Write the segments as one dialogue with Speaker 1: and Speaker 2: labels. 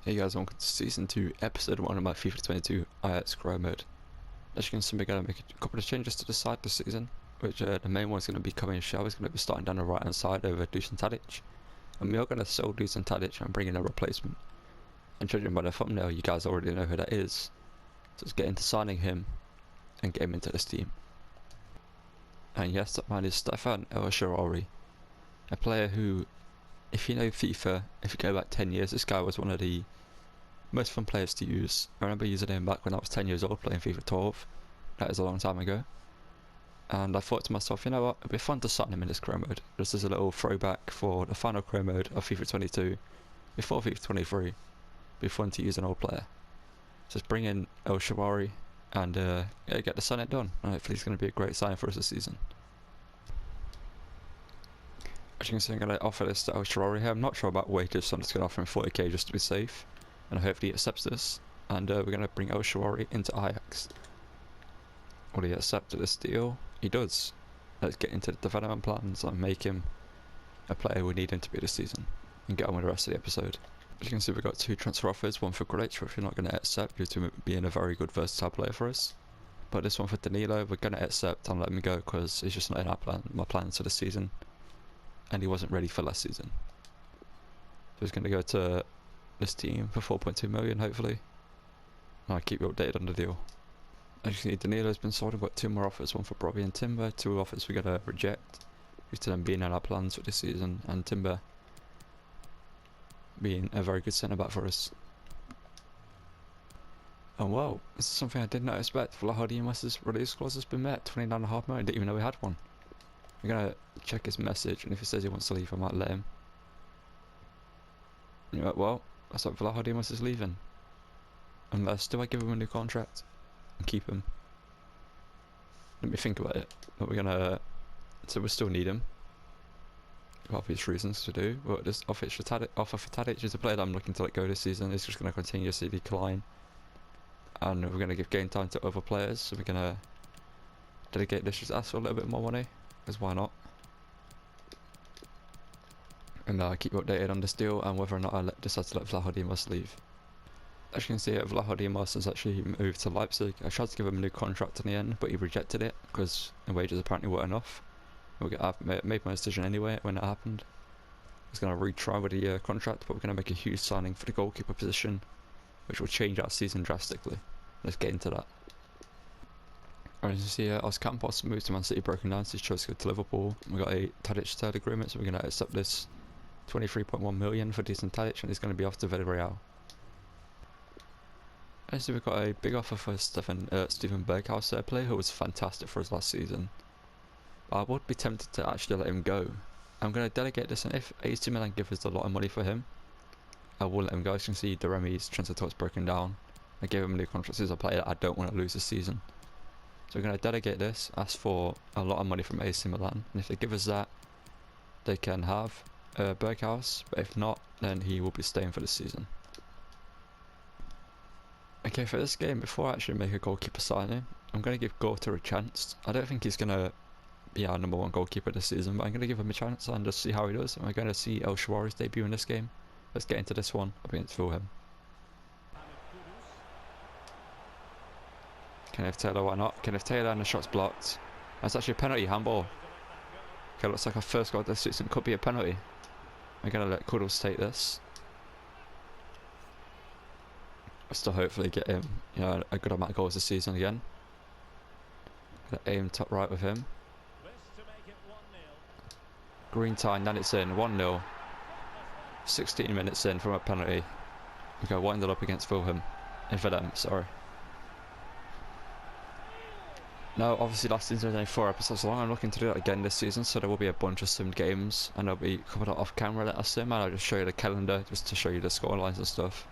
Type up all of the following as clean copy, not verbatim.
Speaker 1: Hey guys, welcome to Season 2, Episode 1 of my FIFA 22 Ajax Career Mode. As you can see, we're going to make a couple of changes to the side this season, which the main one is going to be coming Shell. Is going to be starting down the right hand side over Dusan Tadic. And we are going to sell Dusan Tadic and bring in a replacement. And judging by the thumbnail, you guys already know who that is. So let's get into signing him and get him into this team. And yes, that man is Stefan El-Shaarawy, a player who, if you know FIFA, if you go back 10 years, this guy was one of the most fun players to use. I remember using him back when I was 10 years old playing FIFA 12. That is a long time ago. And I thought to myself, you know what, it'd be fun to sign him in this career mode. Just as a little throwback for the final career mode of FIFA 22 before FIFA 23. It'd be fun to use an old player. So let's bring in El-Shaarawy and get the signing done. And hopefully he's going to be a great signing for us this season. As you can see, I'm going to offer this to El-Shaarawy here. I'm not sure about wages, so I'm just going to offer him 40k just to be safe. And hopefully he accepts this. And we're going to bring El-Shaarawy into Ajax. Will he accept this deal? He does. Let's get into the development plans and make him a player we need him to be this season. And get on with the rest of the episode. As you can see, we've got two transfer offers. One for Grech, which we're not going to accept due to being a very good versatile player for us. But this one for Danilo, we're going to accept and let him go because he's just not in my plans for this season. And he wasn't ready for last season. So he's going to go to this team for 4.2 million, hopefully. And I'll keep you updated on the deal. As you can see, Danilo's been sold. We've got two more offers, one for Bobby and Timber. Two offers we're going to reject due to them being in our plans for this season, and Timber being a very good centre back for us. And well, this is something I did not expect. Vlaho Dimas' release clause has been met. 29.5 million. Didn't even know we had one. I'm going to check his message, and if he says he wants to leave, I might let him. You know, well, that's like Vlaho Dimas is leaving. Unless, do I give him a new contract and keep him? Let me think about it. But we're gonna, so we still need him for obvious reasons to do. But this offer for Tadic is a player that I'm looking to let go this season. It's just going to continuously decline, and we're going to give game time to other players. So we're going to dedicate this, just ask for a little bit more money, because why not? And keep you updated on this deal and whether or not I decide to let Vlaho Dimas leave. As you can see, Vlaho Dimas has actually moved to Leipzig. I tried to give him a new contract in the end, but he rejected it because the wages apparently weren't enough. I made my decision anyway when it happened. I was going to retry with the contract, but we're going to make a huge signing for the goalkeeper position, which will change our season drastically. Let's get into that. As you can see, Os Campos moved to Man City, broken down, so he's chose to go to Liverpool. We got a Tadic third agreement, so we're going to accept this 23.1 million for Dusan Tadic, and he's going to be off to Villarreal. As we've got a big offer for Steven Berghaus, a player who was fantastic for us last season. I would be tempted to actually let him go. I'm going to delegate this, and if AC Milan give us a lot of money for him, I will let him go. As you can see, Deremi's transfer talks broken down. I gave him a new contract as a player that I don't want to lose this season. So we're going to delegate this, ask for a lot of money from AC Milan, and if they give us that, they can have Berghaus, but if not, then he will be staying for this season. Okay, for this game, before I actually make a goalkeeper signing, I'm going to give Gorta a chance. I don't think he's going to be our #1 goalkeeper this season, but I'm going to give him a chance and just see how he does. And we're going to see El-Shaarawy's debut in this game. Let's get into this one up against Fulham. Kenneth Taylor, why not? Kenneth Taylor, and the shot's blocked. That's actually a penalty, handball. Okay, looks like our first goal this season could be a penalty. We're going to let Kudus take this. Still hopefully get him, you know, a good amount of goals this season again. Gonna aim top right with him. Green time, then it's in, 1-0. 16 minutes in from a penalty. We go wind it up against Fulham. For them, sorry. Now, obviously last season was only 4 episodes long. I'm looking to do that again this season, so there will be a bunch of simmed games, and there'll be a couple of off camera that I sim, and I'll just show you the calendar just to show you the scorelines and stuff.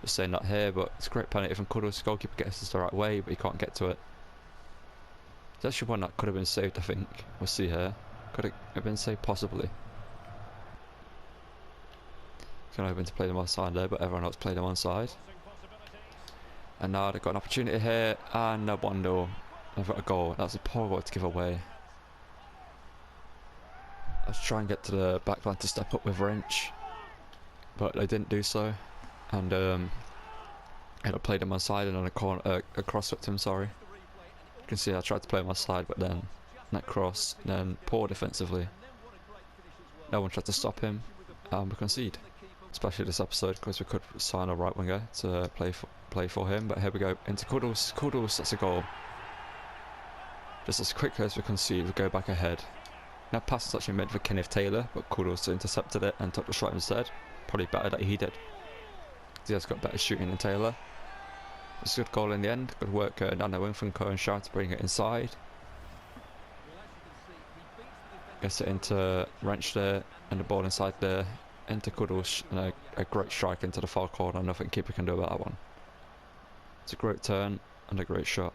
Speaker 1: Just saying that here, but it's a great penalty from Kudus. Goalkeeper gets us the right way, but he can't get to it. It's actually one that could have been saved, I think. We'll see here. Could it have been saved? Possibly. Kind of hoping to play them on side there, but everyone else played them on side. And now they've got an opportunity here, and a 1-0. They've got a goal. That's a poor goal to give away. Let's try and get to the back line to step up with Wrench, but they didn't do so. and I played him on side and on a corner, a cross whipped him. Sorry, you can see I tried to play him on side, but then that cross, then poor defensively. No one tried to stop him, and we concede. Especially this episode, because we could sign a right winger to play for him. But here we go into Kudus. Kudus, that's a goal. Just as quickly as we concede, we go back ahead. That pass is actually meant for Kenneth Taylor, but Kudus intercepted it and took the shot instead. Probably better that he did. He has got better shooting than Taylor. It's a good goal in the end. Good work down the wing from Cohen Shaw to bring it inside. Gets it into Wrench there, and the ball inside there. Into Kudus, and a great strike into the far corner. Nothing keeper can do about that one. It's a great turn and a great shot.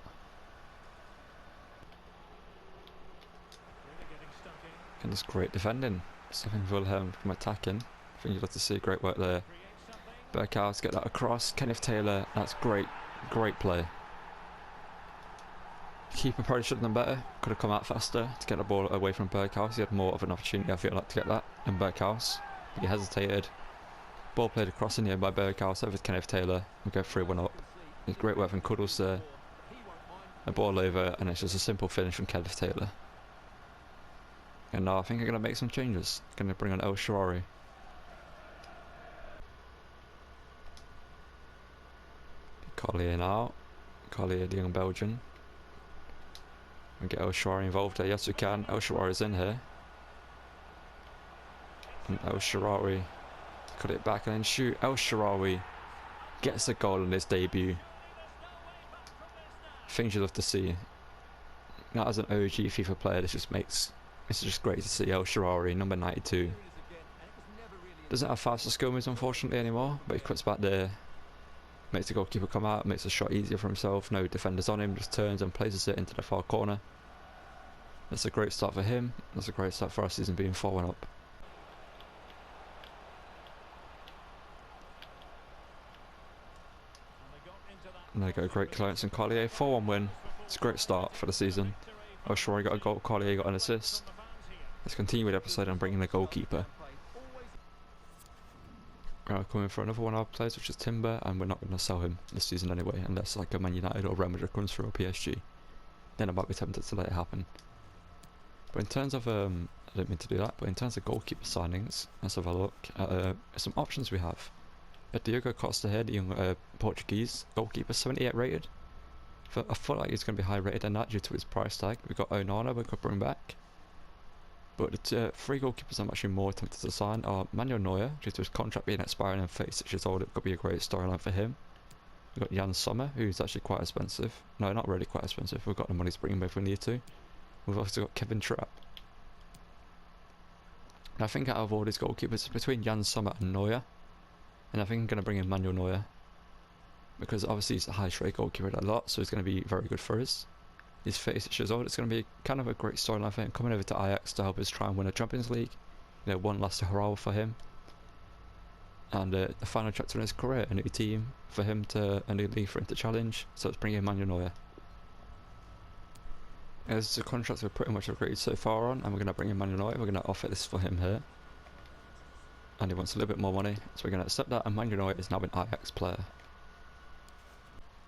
Speaker 1: And it's great defending. Stopping Wilhelm from attacking. I think you'd love to see great work there. Berghaus get that across. Kenneth Taylor, that's great play. Keeper probably should have done better. Could have come out faster to get the ball away from Berghaus. He had more of an opportunity, I feel like, to get that than Berghaus. He hesitated. Ball played across in the end by Berghaus over to Kenneth Taylor. We go 3-1 up. It's great work from Kudus there. The ball over, and it's just a simple finish from Kenneth Taylor. And now I think I'm going to make some changes. Going to bring on El Shaarawy. Collier now. Collier, the young Belgian. And get El Shaarawy involved there. Yes, we can. El Shaarawy's in here. And El Shaarawy cut it back and then shoot. El Shaarawy gets a goal in his debut. Things you'd love to see. Now, as an OG FIFA player, this is just great to see. El Shaarawy, number 92. Doesn't have faster skill moves unfortunately anymore, but he cuts back there, makes the goalkeeper come out, makes the shot easier for himself. No defenders on him, just turns and places it into the far corner. That's a great start for him. That's a great start for our season being 4-1 up. And there you go, great clearance and Collier, 4-1 win. It's a great start for the season. El Shaarawy got a goal, Collier got an assist. Let's continue with the episode and bring in the goalkeeper. We're coming for another one of our players, which is Timber, and we're not going to sell him this season anyway, unless like a Man United or Real Madrid comes through or PSG. Then I might be tempted to let it happen. But in terms of, I don't mean to do that, but in terms of goalkeeper signings, let's have a look at some options we have. Diogo Costa here, the young Portuguese goalkeeper, 78 rated. I feel like he's going to be high rated than that due to his price tag. We've got Onana we could bring back. But the three goalkeepers I'm actually more tempted to sign are Manuel Neuer, due to his contract being expiring and 36 years old. It could be a great storyline for him. We've got Jan Sommer, who's actually quite expensive. No, not really quite expensive. We've got the money to bring him if we need to. We've also got Kevin Trapp. And I think out of all these goalkeepers, it's between Jan Sommer and Neuer. And I think I'm going to bring in Manuel Neuer. Because obviously he's a high trade goalkeeper a lot, so he's going to be very good for us. He's 36 years old. It's going to be kind of a great storyline for him, coming over to Ajax to help us try and win a Champions League. You know, one last hurrah for him. And the final chapter in his career, a new team for him a new league for him to challenge. So let's bring in Manuel Neuer. As the contracts we're pretty much agreed so far on, and we're going to bring in Manuel Neuer. We're going to offer this for him here. And he wants a little bit more money, so we're going to accept that, and Manuel Neuer is now an Ajax player.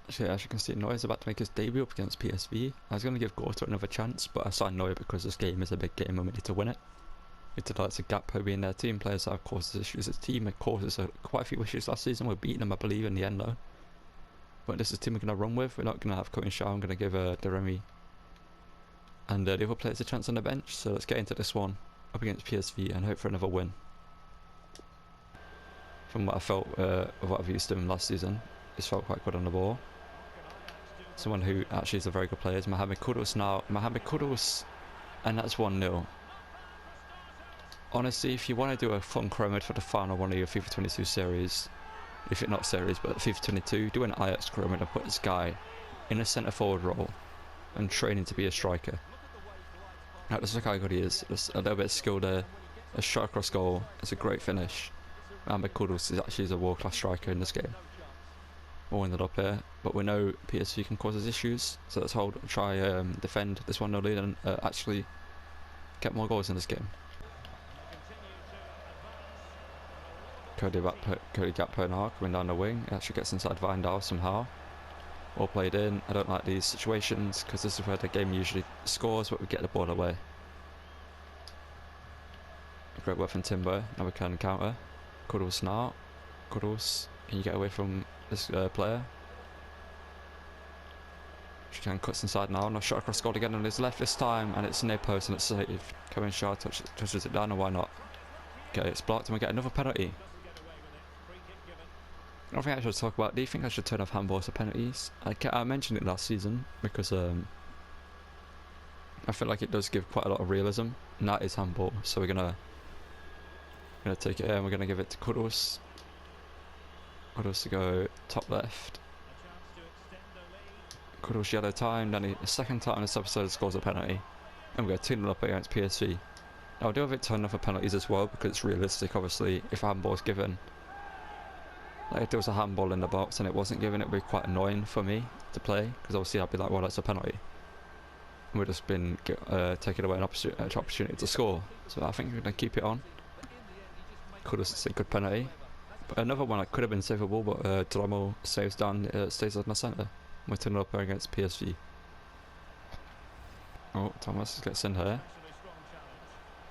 Speaker 1: Actually, as you can see, Neuer is about to make his debut up against PSV. I was going to give Gorta another chance, but I signed Neuer because this game is a big game and we need to win it. We need to let Gakpo be in their team. Players that have caused issues. His team had caused quite a few issues last season. We're beating them, I believe, in the end though. But this is the team we're going to run with. We're not going to have Cohen Shaw. I'm going to give Deremy and the other players a chance on the bench. So let's get into this one up against PSV and hope for another win. From what I felt of what I've used him last season, he's felt quite good on the ball. Someone who actually is a very good player is Mohamed Kudus now. Mohamed Kudus, and that's 1-0. Honestly, if you want to do a fun chromo mode for the final one of your FIFA 22 series, if it's not series, but FIFA 22, do an Ajax chromo mode and put this guy in a centre forward role and train him to be a striker. Now, just look how good he is. There's a little bit of skill there, a shot across goal, it's a great finish. Mohamed Kudus is actually a world class striker in this game. We'll end it up here, but we know PSV can cause us issues, so let's try defend this 1-0 lead and actually get more goals in this game. Cody Gakpo now coming down the wing. He actually gets inside Vindal somehow. All played in. I don't like these situations because this is where the game usually scores, but we get the ball away. Great work from Timber. Now we can counter. Kuddles now. Kuddles, can you get away from this player? She can cuts inside now. Now shot across goal again on his left this time, and it's near post and it's saved. Coming Shaw touches it down, and why not? Okay, it's blocked and we get another penalty. I don't think I should talk about. Do you think I should turn off handballs to penalties? I mentioned it last season because I feel like it does give quite a lot of realism, and that is handball. So we're gonna take it in. We're gonna give it to Kuddles. Kuddles to go top left. Kuddles yellow time. Then the second time this episode scores a penalty, and we go 2-0 up against PSV. Now I do have it turned off for penalties as well because it's realistic. Obviously, if a handball is given. Like if there was a handball in the box and it wasn't given, it would be quite annoying for me to play because obviously I'd be like, well, that's a penalty. And we've just been taking away an opportunity to score. So I think we're going to keep it on. Could have said good penalty. But another one that could have been savable, but Drommel saves down, stays on the centre. We're turning up against PSV. Oh, Thomas gets in here.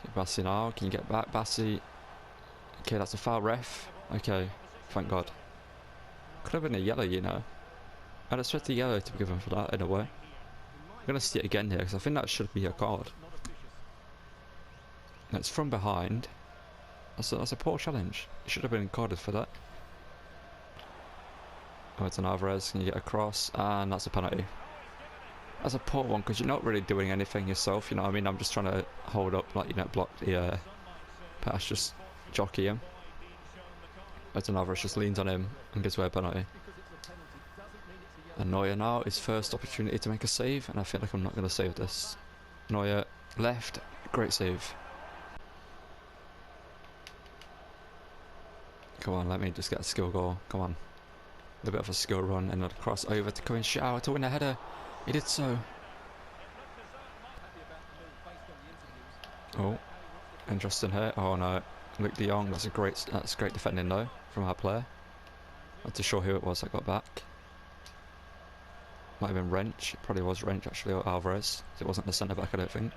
Speaker 1: Get Bassi now. Can you get back, Bassi? Okay, that's a foul, ref. Okay. Thank God. Could have been a yellow, you know. I'd expect a yellow to be given for that, in a way. I'm going to see it again here, because I think that should be a card. And it's from behind. That's a poor challenge. It should have been carded for that. Oh, it's an Alvarez. Can you get across? And that's a penalty. That's a poor one, because you're not really doing anything yourself, you know what I mean? I'm just trying to hold up, like, you know, block the pass, just jockey him. But Alvarez just leans on him and gives away a penalty. And Neuer now, his first opportunity to make a save, and I feel like I'm not going to save this. Neuer left, great save. Come on, let me just get a skill goal. Come on. A little bit of a skill run and a cross over to Cohen Shaw to win a header. He did so. Oh, interesting here. Oh no. Luke de Jong, that's great defending though from our player. Not too sure who it was that got back. Might have been Wrench. It probably was Wrench actually, or Alvarez. It wasn't the centre back, I don't think.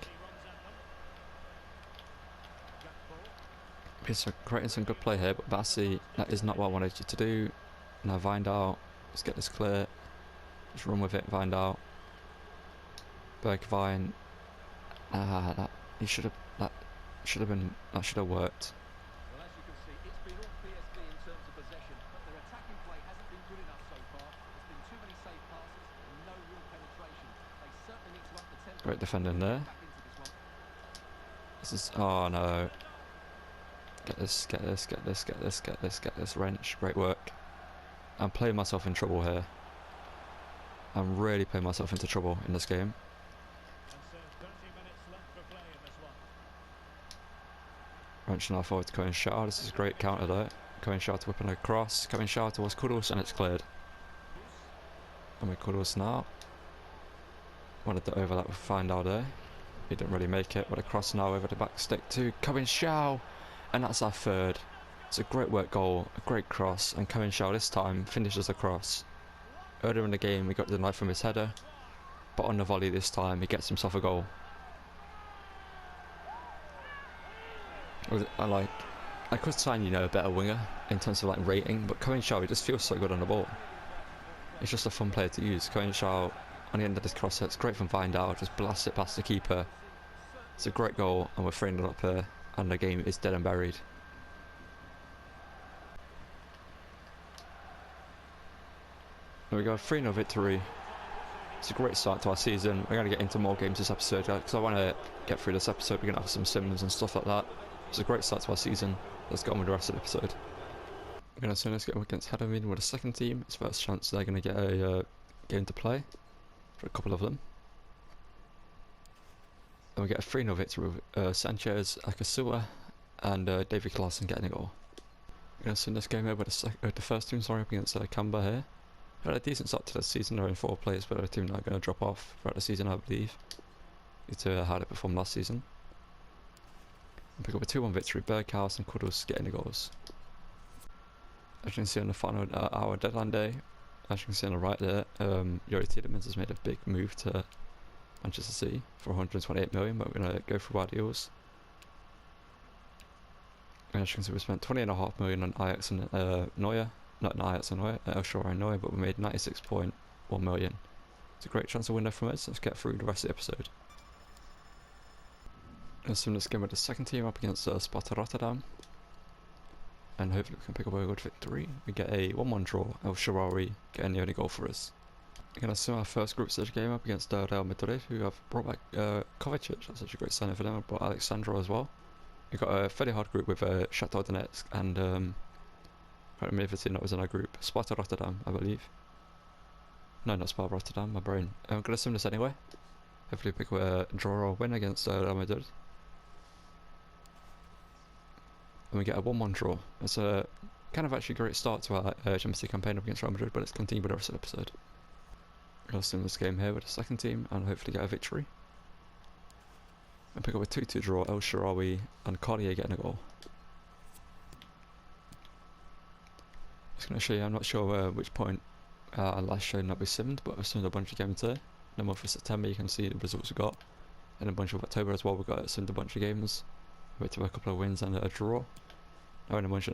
Speaker 1: He's creating some good play here, but Bassi, that is not what I wanted you to do. Now Vindal, let's get this clear. Just run with it, Vindal. Bergwijn. That should have worked. Great defending there. This is, oh no. Get this, Wrench. Great work. I'm playing myself in trouble here. I'm really playing myself into trouble in this game. Wrench now forward to Cohen Shaw. This is a great counter though. Cohen Shaw to whipping across. Cohen Shaw towards Kuddles and it's cleared. And with Kuddles now. Wanted to overlap with Vindal there. He didn't really make it. But a cross now over the back stick to Cohen Shaw. And that's our third. It's a great work goal, a great cross, and Cohen Shaw this time finishes the cross. Earlier in the game we got denied from his header, but on the volley this time he gets himself a goal. I could sign, you know, a better winger in terms of like rating, but Cohen Shaw, he just feels so good on the ball. It's just a fun player to use. Cohen Shaw on the end of this cross, it's great from Vindal, just blasts it past the keeper. It's a great goal, and we're 3-0 up here, and the game is dead and buried. There we go, 3-0 victory. It's a great start to our season. We're going to get into more games this episode because I want to get through this episode. We're going to have some sims and stuff like that. It's a great start to our season. Let's get on with the rest of the episode. We're going to soon get up against Herdermin with the second team. It's first chance they're going to get a game to play for a couple of them. And we get a 3-0 victory with Sanchez, Akasua and David Claassen getting a goal. We're going to send this game over with the first team, sorry, up against Canberra here. Had a decent start to the season. They're in 4 players, but a team not going to drop off throughout the season, I believe, due to how they performed last season. And pick up a 2-1 victory. Berghaus and Kuddles getting the goals. As you can see on the final hour deadline day, as you can see on the right there, Yuri Tielemans has made a big move to Manchester City for 128 million, but we're going to go through our deals. And as you can see, we spent 20.5 million on Ajax and Neuer, not on Ajax and Neuer, El Shaarawy and Neuer, but we made 96.1 million. It's a great transfer window from us. Let's get through the rest of the episode. Let's sim this game with the second team up against Sparta Rotterdam. And hopefully we can pick up a good victory. We get a 1-1 draw. El Shaarawy getting the only goal for us. We're going to sim our first group stage game up against Real Madrid, who have brought back Kovacic. That's such a great signing for them. I brought Alexandro as well. We've got a fairly hard group with Shakhtar Donetsk and I can't remember if the team that was in our group. Sparta Rotterdam, I believe. No, not Sparta Rotterdam, my brain. I'm going to sim this anyway. Hopefully pick up a draw or win against Real Madrid. And we get a 1-1 draw. It's a kind of actually great start to our Champions League campaign up against Real Madrid, but let's continue with the rest of the episode. We'll sim this game here with the second team and hopefully get a victory. And pick up a 2-2 draw, El Shaarawy and Collier getting a goal. Just going to show you, I'm not sure which point I last showed that we simmed, but I've simmed a bunch of games there. In the month of September you can see the results we got. In a bunch of October as well we got simmed a bunch of games. We went to a couple of wins and a draw. Now in a month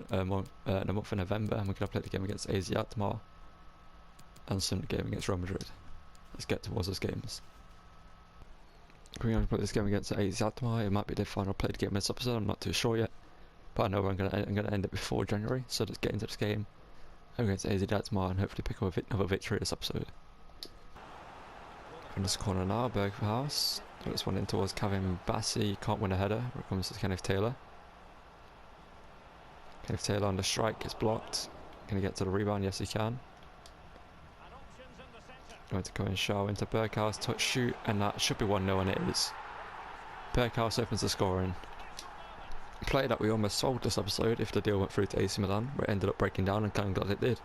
Speaker 1: of November, and we're going to play the game against AZ Alkmaar and sim the game against Real Madrid. Let's get towards those games. We're going to play this game against AZ Alkmaar. It might be the final played game in this episode, I'm not too sure yet. But I know I'm going to end it before January, so let's get into this game against AZ Alkmaar and hopefully pick up another victory this episode. From this corner now, Berghuis. This one in towards Kevin Bassi, can't win a header. Here it comes to Kenneth Taylor. Kenneth Taylor on the strike, gets blocked. Can he get to the rebound? Yes he can. Going to go in Shaw into Berghuis, touch shoot, and that should be 1-0 and it is. Berghuis opens the scoring. Play that we almost sold this episode if the deal went through to AC Milan, but it ended up breaking down and kind of glad it did.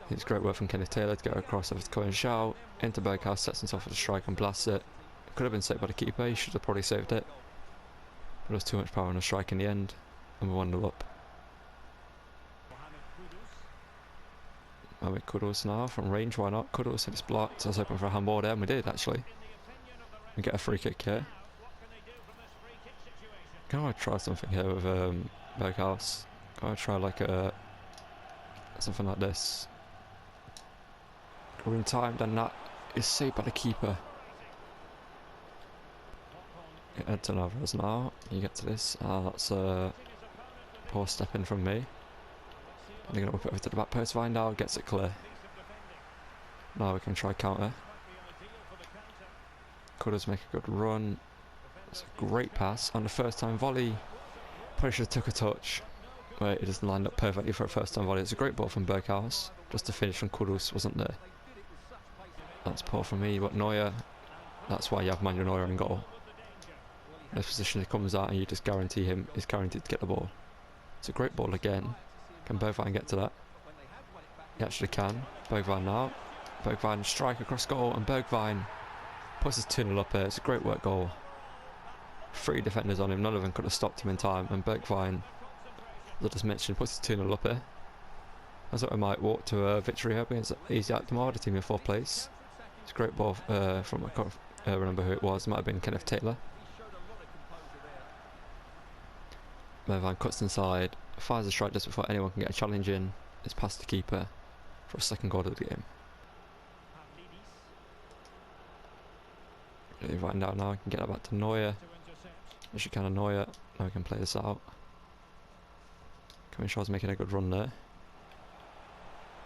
Speaker 1: It's great work from Kenneth Taylor to get across over to Cohen Shaw, into Berghuis, sets himself for the strike and blasts it. It could have been saved by the keeper, he should have probably saved it. But there was too much power on the strike in the end, and we're 1-0 up. Mohamed Kudus now from range, why not? Kudus, it's blocked. I was hoping for a handball there, and we did actually. We get a free kick here. Can I try something here with Berghuis? Can I try like something like this? We're in time, then that is saved by the keeper. Edson Alvarez now. You get to this. That's a poor step in from me. They're going to whip it over to the back post. Vindal gets it clear. Now we can try counter. Kudus make a good run. It's a great pass. On the first time volley, probably should have took a touch. But it doesn't line up perfectly for a first time volley. It's a great ball from Berghuis. Just to finish from Kudus wasn't there. That's poor from me, but Neuer, that's why you have Manuel Neuer in goal. In this position he comes out and you just guarantee him is guaranteed to get the ball. It's a great ball again. Can Bergwijn get to that? He actually can. Bergwijn now. Bergwijn strike across goal and Bergwijn puts his 2-0 up here. It's a great work goal. 3 defenders on him, none of them could have stopped him in time, and Bergwijn, as I just mentioned, puts his 2-0 up here. I thought we might walk to a victory here against AZ Alkmaar, the team in 4th place. It's a great ball from, I can't remember who it was, it might have been Kenneth Taylor. Bergwijn cuts inside, fires a strike just before anyone can get a challenge in. It's past the keeper for a second goal of the game. Right now I can get that back to Neuer. As you can of Neuer, now we can play this out. Shaw's making a good run there.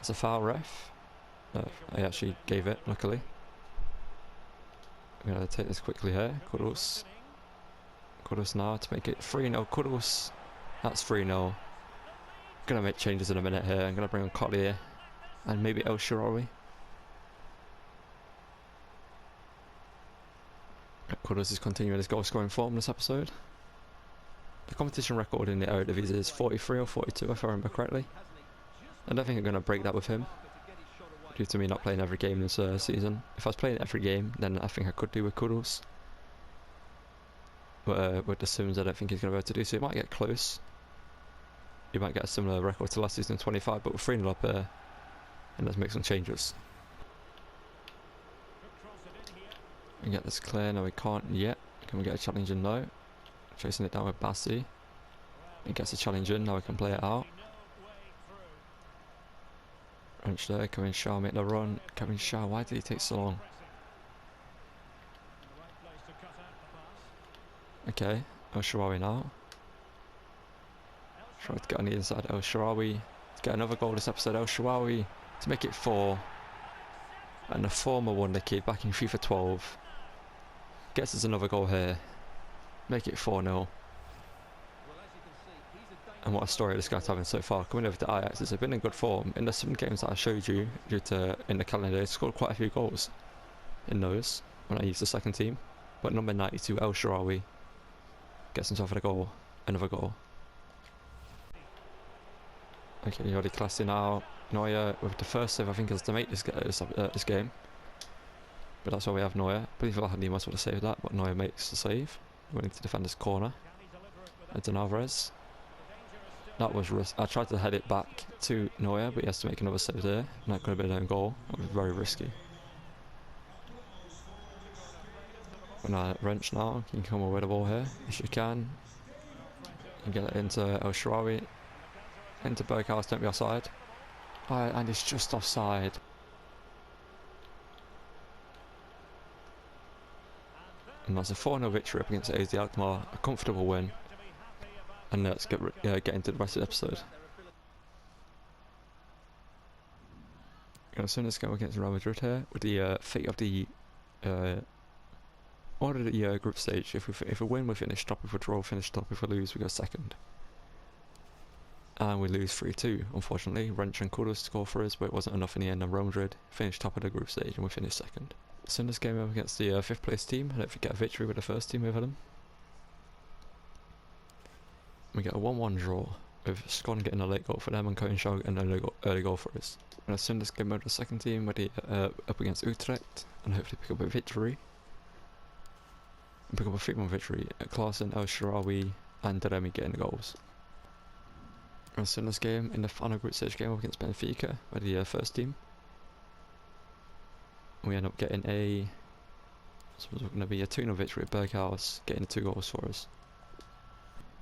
Speaker 1: It's a foul, ref. I actually gave it, luckily. I'm going to take this quickly here. Kudus. Kudus now to make it 3-0. Kudus. That's 3-0. Going to make changes in a minute here. I'm going to bring on Collier and maybe El Shaarawy. Kudus is continuing his goal scoring form this episode. The competition record in the Eredivisie is 43 or 42 if I remember correctly. I don't think I'm going to break that with him, due to me not playing every game this season. If I was playing every game, then I think I could do with Kudus. But with the Sims I don't think he's going to be able to do, so it might get close. you might get a similar record to last season 25, but we're 3-0 up here, and let's make some changes. And get this clear. No, we can't yet. Can we get a challenge in? No. Chasing it down with Bassi. He gets a challenge in. Now we can play it out. Wrench there. Kevin Shaw make the run. Kevin Shaw, why did he take so long? Okay, El Shaarawy now. Try to get on the inside. El Shaarawy to get another goal this episode. El Shaarawy to make it 4. And the former Wonder Kid back in FIFA 12 gets us another goal here. Make it 4-0. And what a story this guy's having so far. Coming over to Ajax, it's been in good form. In the 7 games that I showed you, in the calendar, he scored quite a few goals in those when I used the second team. But number 92, El Shaarawy, gets himself a goal, another goal. Okay, already classing out. Neuer with the first save, I think, is to make this game. But that's why we have Neuer. I believe Vlahovic must have saved that, but Neuer makes the save. Willing to defend his corner. Eden Alvarez. That was I tried to head it back to Neuer, but he has to make another save there. Not going to be an own goal. That was very risky. But Wrench now. Can you come away with the ball here? Yes, you can. You get it into El Shaarawy. Into Berghaus, don't be offside. And it's just offside. And that's a 4-0 victory up against AZ Alkmaar. A comfortable win. And let's get into the rest of the episode. Going to send this game against Real Madrid here with the fate of the order of the group stage. If we win, we finish top. If we draw, we finish top. If we lose, we go second. And we lose 3-2, unfortunately. Wrench and Kudus score for us, but it wasn't enough in the end, and Real Madrid finished top of the group stage and we finished second. Send this game up against the 5th place team. I don't think we get a victory with the first team over them. We get a 1-1 draw, with Scon getting a late goal for them and Cohen Shaw getting an early goal for us. I'm going to send this game over to the second team with the, up against Utrecht and hopefully pick up a victory. And pick up a 3-1 victory. Klaassen, El Shaarawy and Deremi getting the goals. I'm going to send this game in the final group stage game up against Benfica with the first team. We end up getting a... So it's going to be a 2-0 victory at Berghaus, getting the 2 goals for us.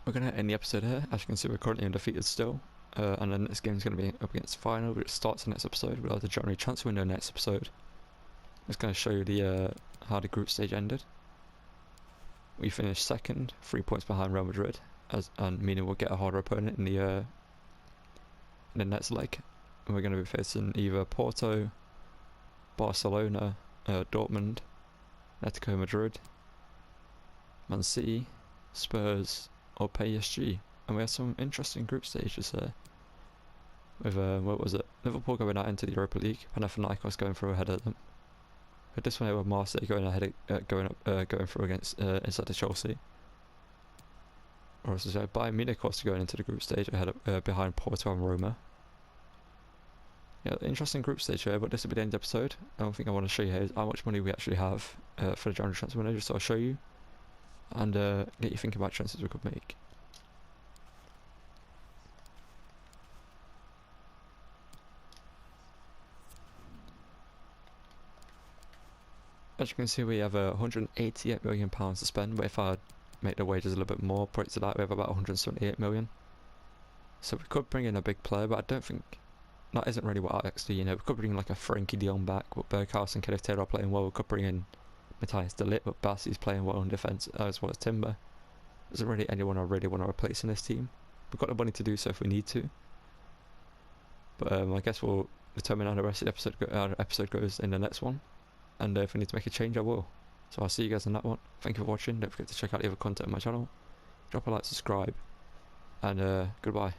Speaker 1: We're going to end the episode here. As you can see, we're currently undefeated still. And the next game is going to be up against Final, which starts the next episode. We'll have the January transfer window next episode. I'm just going to show you the how the group stage ended. We finished second, 3 points behind Real Madrid, and meaning we'll get a harder opponent in the next leg. And we're going to be facing either Porto, Barcelona, Dortmund, Atletico Madrid, Man City, Spurs, or PSG. And we have some interesting group stages here. With what was it? Liverpool going out into the Europa League, Panathinaikos going through ahead of them. But this one here with Marseille going ahead, going through against inside the Chelsea. Or as I say, Bayern Munich also going into the group stage ahead of, behind Porto and Roma. Yeah, interesting group stage here, but this will be the end of the episode. I don't think I want to show you how much money we actually have for the January transfer window, just so I'll show you and get you thinking about transfers we could make. As you can see, we have £188 million to spend, but if I make the wages a little bit more, put it to that, we have about 178 million. So we could bring in a big player, but I don't think that isn't really what Ajax do. You know, we could bring like a Frankie de Jong back, but Berghaus and Kenneth Taylor are playing well. We could bring in Matthias de Ligt, but Bassi's playing well in defence as well as Timber. There isn't really anyone I really want to replace in this team. We've got the money to do so if we need to. But I guess we'll determine how the rest of the episode goes in the next one. And if we need to make a change, I will. So I'll see you guys in that one. Thank you for watching. Don't forget to check out the other content on my channel. Drop a like, subscribe, and goodbye.